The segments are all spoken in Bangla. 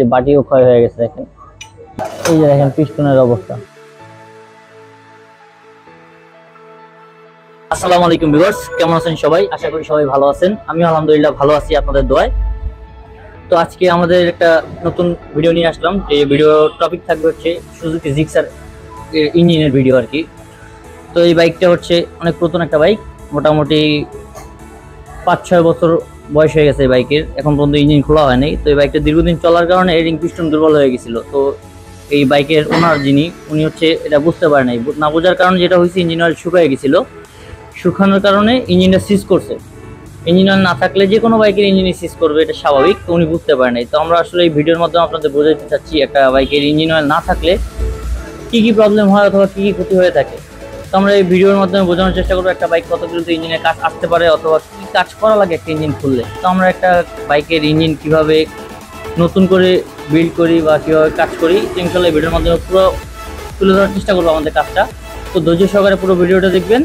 যে বাটিও ক্ষয় হয়ে গেছে দেখেন। এই যে দেখেন পিস্টনের অবস্থা। আসসালামু আলাইকুম ভিউয়ার্স, কেমন আছেন সবাই? আশা করি সবাই ভালো আছেন। আমি আলহামদুলিল্লাহ ভালো আছি আপনাদের দোয়ায়। তো আজকে আমাদের একটা নতুন ভিডিও নিয়ে আসলাম। যে ভিডিও টপিক থাকবে হচ্ছে সুজুকি জিক্সার ইঞ্জিনের ভিডিও আর কি। তো এই বাইকটা হচ্ছে অনেক পুরাতন একটা বাইক, মোটামুটি 5-6 বছর বয়স হয়ে গেছে এই বাইকের, এখন পর্যন্ত ইঞ্জিন খোলা হয়নি। তো এই বাইকটা দীর্ঘদিন চলার কারণে রিং পিস্টন দুর্বল হয়ে গেছিল। তো এই বাইকের ওনার উনি হচ্ছে এটা বুঝতে পারে নাই, না বোঝার কারণে যেটা হয়েছে ইঞ্জিন অয়েল শুকিয়ে গেছিল। শুকানোর কারণে ইঞ্জিনটা সিজ করছে। ইঞ্জিন অয়েল না থাকলে যে কোনো বাইকের ইঞ্জিন সিজ করবে, এটা স্বাভাবিক। তো উনি বুঝতে পারে নাই। তো আমরা আসলে এই ভিডিওর মাধ্যমে আপনাদের বোঝাতে চাচ্ছি একটা বাইকের ইঞ্জিন অয়েল না থাকলে কি কি প্রবলেম হয় অথবা কি কি ক্ষতি হয়ে থাকে। তো আমরা এই ভিডিওর মাধ্যমে বোঝানোর চেষ্টা করবো একটা বাইক কত দ্রুত ইঞ্জিনের কাজ আসতে পারে অথবা কি কাজ করা লাগে একটা ইঞ্জিন খুললে। তো আমরা একটা বাইকের ইঞ্জিন কিভাবে নতুন করে বিল্ড করি বা কীভাবে কাজ করি, ইনশাআল্লাহ এই ভিডিওর মাধ্যমে পুরো তুলে ধরার চেষ্টা করবো আমাদের কাজটা। তো ধৈর্য সহকারে পুরো ভিডিওটা দেখবেন।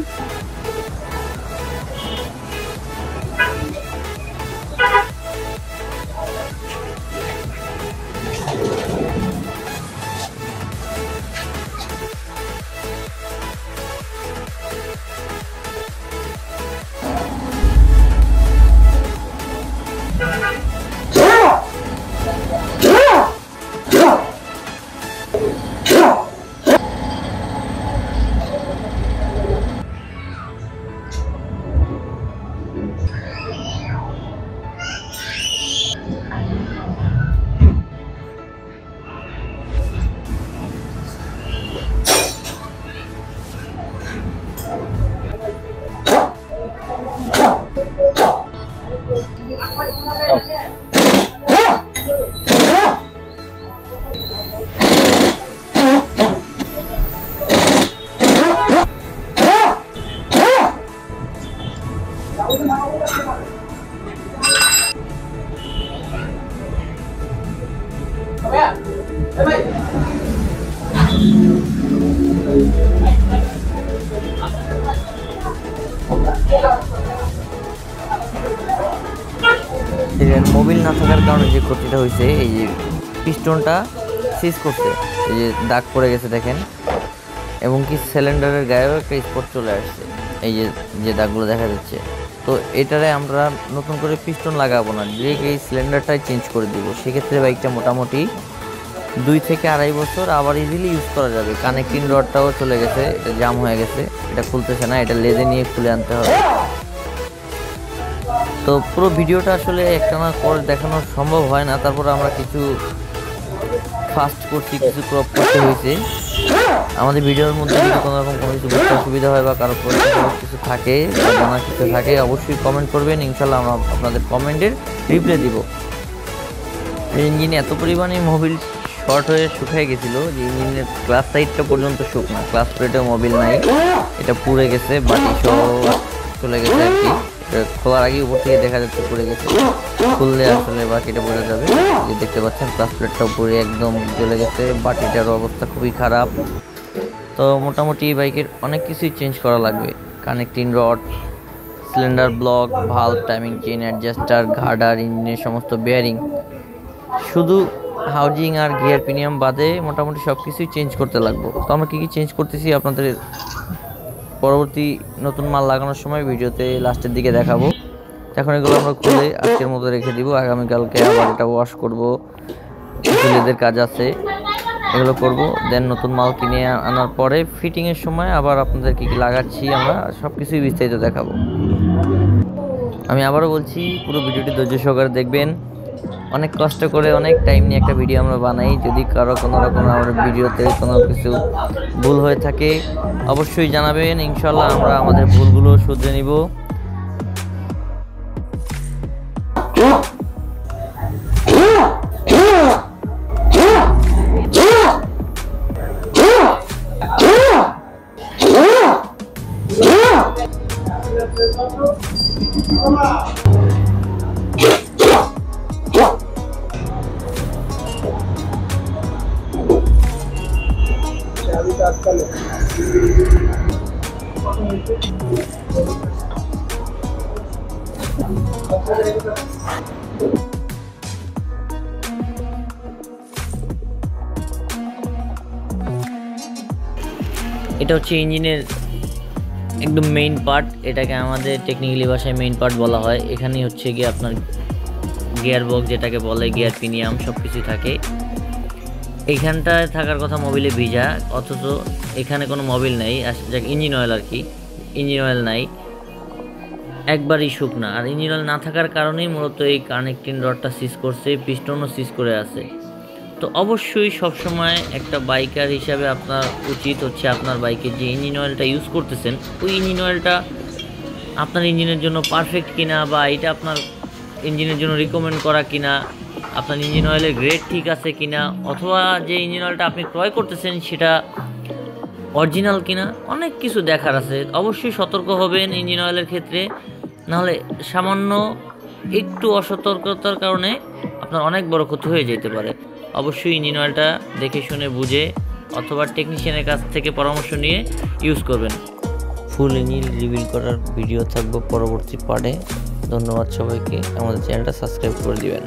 মোবিল না থাকার কারণে যে ক্ষতিটা হয়েছে, এই যে পিস্টনটা সিজ করছে, এই যে দাগ পড়ে গেছে দেখেন, এবং কি সিলিন্ডারের গায়েও একটা স্পট চলে আসছে, এই যে দাগগুলো দেখা যাচ্ছে। তো এটারে আমরা নতুন করে পিস্টন লাগাবো না, ডিরেক্ট এই সিলিন্ডারটাই চেঞ্জ করে দিব। সেক্ষেত্রে বাইকটা মোটামুটি 2 থেকে 2.5 বছর আবার ইজিলি ইউজ করা যাবে। কানেক্টিং রডটাও চলে গেছে, এটা জাম হয়ে গেছে, এটা খুলতেছে না, এটা লেজে নিয়ে খুলে আনতে হবে। তো পুরো ভিডিওটা আসলে একটানা করে দেখানো সম্ভব হয় না, তারপর আমরা কিছু ফাস্ট করছি, কিছু ক্রপ করতে হয়েছে। আমাদের ভিডিওর মধ্যে যদি কোনো রকম কোনো কিছু বুঝতে অসুবিধা হয় বা কারো কিছু থাকে বা জানার কিছু থাকে, অবশ্যই কমেন্ট করবেন। ইনশাল্লাহ আমরা আপনাদের কমেন্টের রিপ্লাই দিব। ইঞ্জিনে এত পরিমাণে মোবিল শর্ট হয়ে শুকিয়ে গেছিলো যে ইঞ্জিনের ক্লাস সাইডটা পর্যন্ত শুকনো, ক্লাস প্লেটেও মোবিল নাই, এটা পুড়ে গেছে, বাটি সহ চলে গেছে আর কি। খোলার আগে উপর থেকে দেখা যাচ্ছে পড়ে গেছে, খুললে আসলে বাকিটা বোঝা যাবে। যে দেখতে পাচ্ছেন ক্লাস প্লেটটাও পুড়ে একদম জ্বলে গেছে, বাটিটার অবস্থা খুবই খারাপ। তো মোটামুটি এই বাইকের অনেক কিছুই চেঞ্জ করা লাগবে। Connecting rod, cylinder block, valve, timing chain, adjuster, girder, ইঞ্জিনের সমস্ত বেয়ারিং, শুধু হাউজিং আর গিয়ার পিনিয়াম বাদে মোটামুটি সব কিছুই চেঞ্জ করতে লাগবে। তো আমরা কী কী চেঞ্জ করতেছি আপনাদের পরবর্তী নতুন মাল লাগানোর সময় ভিডিওতে লাস্টের দিকে দেখাবো। এখন এগুলো আমরা খুলে আজকের মতো রেখে দিব, আগামীকালকে আবার এটা ওয়াশ করবো, ছেলেদের কাজ আছে, এগুলো করব। দেন নতুন মাল কিনে আনার পরে ফিটিংয়ের সময় আবার আপনাদের কী কী লাগাচ্ছি আমরা সব কিছুই বিস্তারিত দেখাবো। আমি আবারও বলছি, পুরো ভিডিওটি ধৈর্য সহকারে দেখবেন। অনেক কষ্ট করে অনেক টাইম নিয়ে একটা ভিডিও আমরা বানাই। যদি কারো কোনো রকম আমার ভিডিওতে কোনো কিছু ভুল হয়ে থাকে অবশ্যই জানাবেন, ইনশাল্লাহ আমরা আমাদের ভুলগুলো শুধরে নিব। এটা হচ্ছে ইঞ্জিনের একদম মেইন পার্ট, এটাকে আমাদের টেকনিক্যালি ভাষায় মেইন পার্ট বলা হয়। এখানেই হচ্ছে গিয়ে আপনার গিয়ার বক্স যেটাকে বলে, গিয়ার পিনিয়াম সব কিছুই থাকে। এইখানটায় থাকার কথা মোবিলে ভিজা, অথচ এখানে কোনো মোবিল নেই, যাক ইঞ্জিন অয়েল আর কি, ইঞ্জিন অয়েল নাই, একবারই শুকনা। আর ইঞ্জিন অয়েল না থাকার কারণেই মূলত এই কানেক্টিং রডটা সিজ করছে, পিস্টনও সিজ করে আছে। তো অবশ্যই সবসময় একটা বাইকার হিসাবে আপনার উচিত হচ্ছে আপনার বাইকে যে ইঞ্জিন অয়েলটা ইউজ করতেছেন ওই ইঞ্জিন অয়েলটা আপনার ইঞ্জিনের জন্য পারফেক্ট কিনা, বা এটা আপনার ইঞ্জিনের জন্য রিকমেন্ড করা কিনা, আপনার ইঞ্জিন অয়েলের গ্রেড ঠিক আছে কিনা, অথবা যে ইঞ্জিন অয়েলটা আপনি ক্রয় করতেছেন সেটা অরিজিনাল কিনা, অনেক কিছু দেখার আছে। অবশ্যই সতর্ক হবেন ইঞ্জিন অয়েলের ক্ষেত্রে, নাহলে সামান্য একটু অসতর্কতার কারণে আপনার অনেক বড় ক্ষতি হয়ে যেতে পারে। অবশ্যই ইঞ্জিন অয়েলটা দেখে শুনে বুঝে অথবা টেকনিশিয়ানের কাছ থেকে পরামর্শ নিয়ে ইউজ করবেন। ফুল ইঞ্জিন রিভিল করার ভিডিও থাকবে পরবর্তী পার্টে। ধন্যবাদ সবাইকে, আমাদের চ্যানেলটা সাবস্ক্রাইব করে দিবেন।